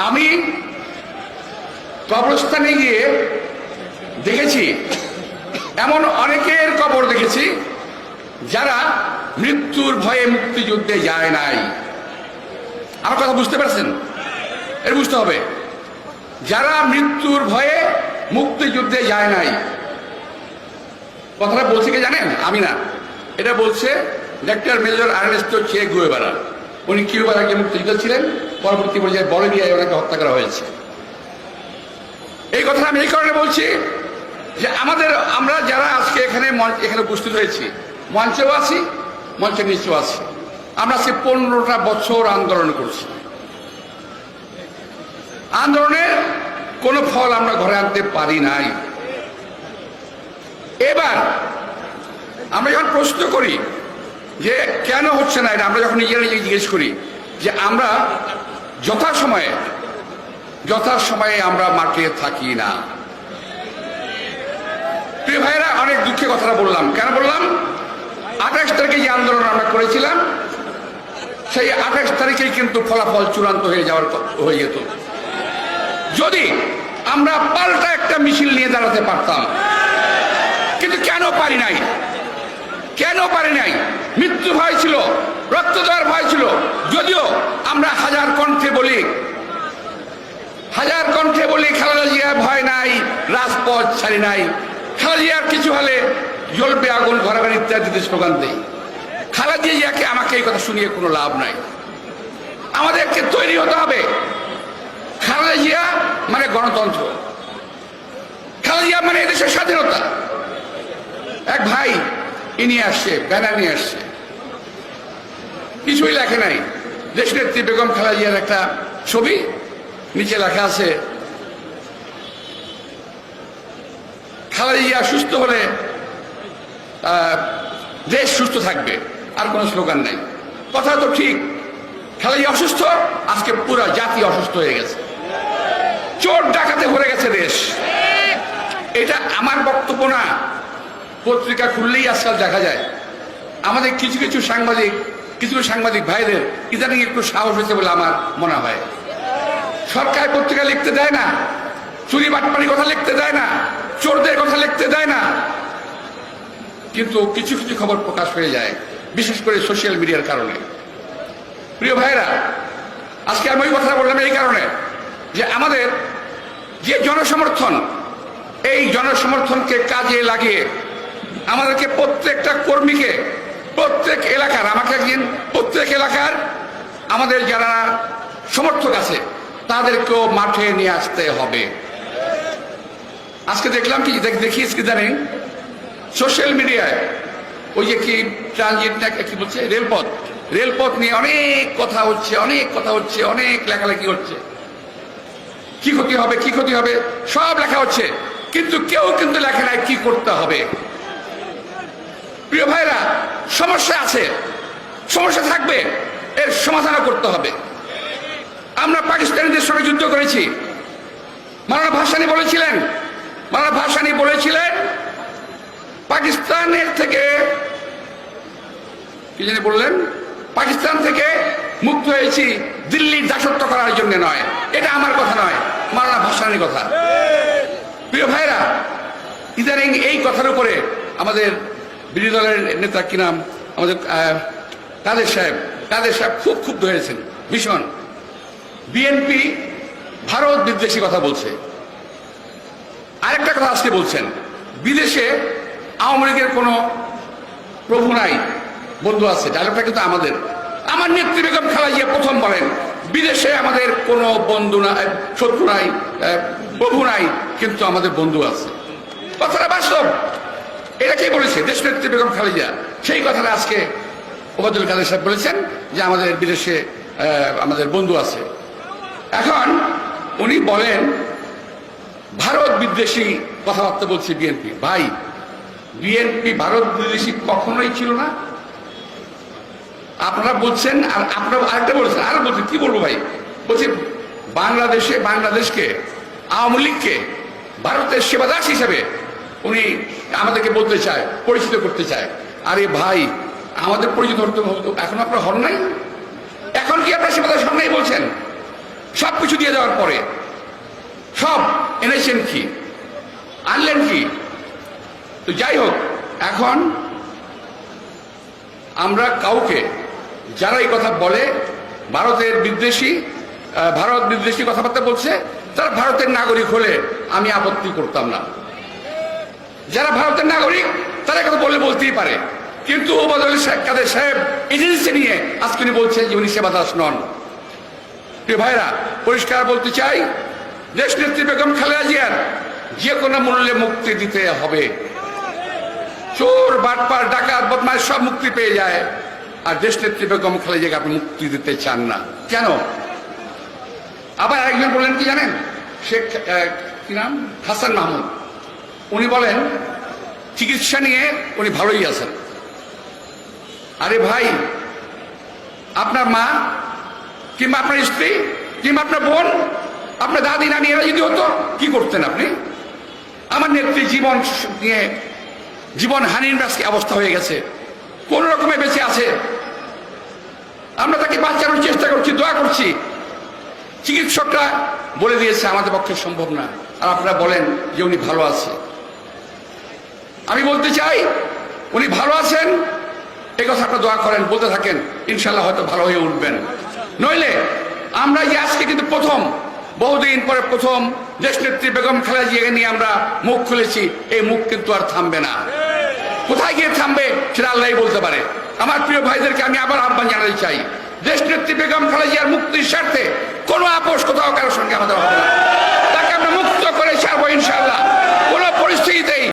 আমি কবরস্থানে গিয়ে দেখেছি এমন অনেকের কবর দেখেছি যারা মৃত্যুর ভয়ে মুক্তিযুদ্ধে যায় নাই। আমার কথা বুঝতে পারছেন? এর বুঝতে হবে, যারা মৃত্যুর ভয়ে মুক্তিযুদ্ধে যায় নাই। কথাটা বলছে কে জানেন? আমি না, এটা বলছে লেফটেন্যান্ট মেজর আর্নেস্টো চে গুয়েভারা। উনি কিউবার আগে মুক্তিযুদ্ধ ছিলেন, পরবর্তী পর্যায়ে বলিভিয়ায় ওনাকে হত্যা করা হয়েছে। এই কথাটা আমি এই কারণে বলছি যে আমরা যারা আজকে এখানে উপস্থিত হয়েছি, মঞ্চেও আছি, মঞ্চের নিচেও আছি, আমরা আজকে 15টা বছর আন্দোলন করছি। আন্দোলনের কোনো ফল আমরা ঘরে আনতে পারি নাই। এবার আমরা যখন প্রশ্ন করি যে কেন হচ্ছে না এটা, আমরা যখন নিজেরা জিজ্ঞেস করি যে আমরা যথাসময়ে আমরা মাঠে থাকি না। প্রিয় ভাইয়েরা, অনেক দুঃখের কথাটা বললাম। কেন বললাম? 28 তারিখে যে আন্দোলন আমরা করেছিলাম, সেই 28 তারিখেই কিন্তু ফলাফল চূড়ান্ত হয়ে যেত যদি আমরা পাল্টা একটা মিছিল নিয়ে দাঁড়াতে পারতাম। কিন্তু কেন পারি নাই? মৃত্যু ভয় ছিল, রক্ত দেওয়ার ভয় ছিল। যদিও আমরা হাজার কণ্ঠে বলি খালেদা জিয়ার ভয় নাই, রাজপথ ছাড়ি নাই। খালেদা জিয়ার কিছু হলে জ্বলবে আগুন, ঘরাঘর ইত্যাদিতে স্লোগান দেই। খালেদা জিয়াকে আমাকে এই কথা শুনিয়ে কোনো লাভ নাই। আমাদেরকে তৈরি হতে হবে। খালেদা জিয়া মানে গণতন্ত্র, খালেদা জিয়া মানে এদেশের স্বাধীনতা। এক ভাই নিয়ে আসছে, ব্যানার নিয়ে আসছে, কিছুই লেখে নাই, দেশনেত্রী বেগম খালেদা জিয়ার একটা ছবি, নিচে লেখা আছে খালেদা জিয়া সুস্থ হলে দেশ সুস্থ থাকবে। আর কোনো স্লোগান নাই। কথা তো ঠিক, খালেদা জিয়া অসুস্থ, আজকে পুরো জাতি অসুস্থ হয়ে গেছে, চোর ডাকাতে ভরে গেছে দেশ। এটা আমার বক্তব্য না, পত্রিকা খুললেই আজকাল দেখা যায়। আমাদের কিছু সাংবাদিক ভাইদের ইদানিং একটু সাহস হয়েছে বলে আমার মনে হয়। সরকার পত্রিকা লিখতে দেয় না, চুরি বাটপাড়ির কথা লিখতে দেয় না, চোরদের কথা লিখতে দেয় না, কিন্তু কিছু খবর প্রকাশ হয়ে যায়, বিশেষ করে সোশ্যাল মিডিয়ার কারণে। প্রিয় ভাইরা, আজকে আমি ওই কথা বললাম এই কারণে যে আমাদের যে জনসমর্থন, এই জনসমর্থনকে কাজে লাগিয়ে আমাদেরকে প্রত্যেকটা কর্মীকে, প্রত্যেক এলাকার আমাদের যারা সমর্থক আছে তাদেরকেও মাঠে নিয়ে আসতে হবে। আজকে দেখলাম দেখিস কি জানেন, সোশ্যাল মিডিয়ায় ওই যে কি ট্রানজিট না কি বলছে, রেলপথ নিয়ে অনেক কথা হচ্ছে, অনেক লেখালেখি হচ্ছে। কি ক্ষতি হবে সব লেখা হচ্ছে, কিন্তু কেউ কিন্তু লেখা নাই কি করতে হবে। প্রিয় ভাইরা, সমস্যা আছে, সমস্যা থাকবে, এর সমাধানও করতে হবে। আমরা পাকিস্তানিদের সঙ্গে যুদ্ধ করেছি। মাওলানা ভাসানী বলেছিলেন পাকিস্তানের থেকে কি জানি বললেন, পাকিস্তান থেকে মুক্ত হয়েছি দিল্লির দাসত্ব করার জন্য নয়। এটা আমার কথা নয়, মাওলানা ভাসানীর কথা। প্রিয় ভাইরা, ইদানিং এই কথার উপরে আমাদের বিরোধী দলের নেতা কি নাম, আমাদের কাদের সাহেব খুব ক্ষুব্ধ হয়েছেন ভীষণ। বিএনপি ভারত বিদ্বেষী কথা বলছে। আরেকটা কথা আজকে বলছেন, বিদেশে আওয়ামী লীগের কোনো প্রভু নাই, বন্ধু আছে। ডায়লগটা কিন্তু আমার নেত্রী বেগম খালেদা জিয়া প্রথম বলেন বিদেশে আমাদের কোনো বন্ধু নাই, শত্রু নাই, প্রভু নাই, কিন্তু আমাদের বন্ধু আছে। কথাটা বাস্তব। এটা কে বলেছে? দেশনেত্রী বেগম খালেদা জিয়া। সেই কথাটা আজকে ওবায়দুল কাদের সাহেব বলেছেন যে আমাদের বিদেশে আমাদের বন্ধু আছে। এখন উনি বলেন ভারত বিদ্বেষী কথাবার্তা বলছে বিএনপি। ভাই, বিএনপি ভারত বিদ্বেষী কখনোই ছিল না। আপনারা বলছেন, আর আপনারা আরেকটা বলছেন, আর বলছেন কি বলবো ভাই, বলছে বাংলাদেশকে, আওয়ামী লীগকে ভারতের সেবাদাস হিসেবে উনি আমাদেরকে বলতে চায়, পরিচিত করতে চায়। আরে ভাই, আমাদের পরিচিত হতে এখন আপনারা হন নাই? এখন কি আপনারা সেবাদাস হন নাই বলছেন? সবকিছু দিয়ে দেওয়ার পরে সব এনেছেন কি, আনলেন কি? তো যাই হোক, এখন আমরা কাউকে যারা এই কথা বলে ভারত বিদ্বেষী কথাবার্তা বলছে, তারা ভারতের নাগরিক হলে আমি আপত্তি করতাম না। যারা ভারতের নাগরিক তারা কথা বললে বলতেই পারে, কিন্তু ওবায়দুল কাদের সাহেব এজেন্সি নিয়ে আজকে উনি বলছেন যে উনি সেবাদাস নন। প্রিয় ভাইরা, পরিষ্কার বলতে চাই, দেশ নেত্রী বেগম খালেদা জিয়ার যে কোনো মূল্যে মুক্তি দিতে হবে। চোর, বাটপার, ডাকাত, বদমাশ সব মুক্তি পেয়ে যায়, আর দেশ নেত্রী বেগম খালেদা জিয়াকে আপনি মুক্তি দিতে চান না কেন? আবার আরেকজন বলেন কি জানেন, শেখ কি নাম, হাসান মাহমুদ, উনি বলেন চিকিৎসা নিয়ে উনি ভালোই আছেন। আরে ভাই, আপনার মা কিংবা আপনার স্ত্রী কিংবা আপনার বোন, আপনার দাদি নানি এরা যদি হতো, কি করতেন আপনি? আমার নেত্রী জীবন নিয়ে জীবন হানির অবস্থা হয়ে গেছে, কোন রকমে বেঁচে আছে, আমরা তাকে বাঁচানোর চেষ্টা করছি, দোয়া করছি। চিকিৎসকরা বলে দিয়েছে আমাদের পক্ষে সম্ভব না, আর আপনারা বলেন যে উনি ভালো আছে। আমি বলতে চাই, উনি ভালো আছেন, এই কথা আপনারা দোয়া করেন, বলতে থাকেন, ইনশাল্লাহ হয়তো ভালো হয়ে উঠবেন। নইলে আমরা যে আজকে কিন্তু বহুদিন পরে প্রথম দেশনেত্রী বেগম খালেদা জিয়াকে নিয়ে আমরা মুখ খুলেছি, এই মুখ কিন্তু আর থামবে না। কোথায় গিয়ে থামবে সেটা আল্লাহই বলতে পারে। আমার প্রিয় ভাইদেরকে আমি আবার আহ্বান জানাতে চাই, দেশনেত্রী বেগম খালেদা জিয়ার মুক্তির স্বার্থে কোনো আপোষ কোথাও কারোর সঙ্গে আমাদের হবে না। তাকে আমরা মুক্ত করে ছাড়বো ইনশাআল্লাহ। কোনো পরিস্থিতিতেই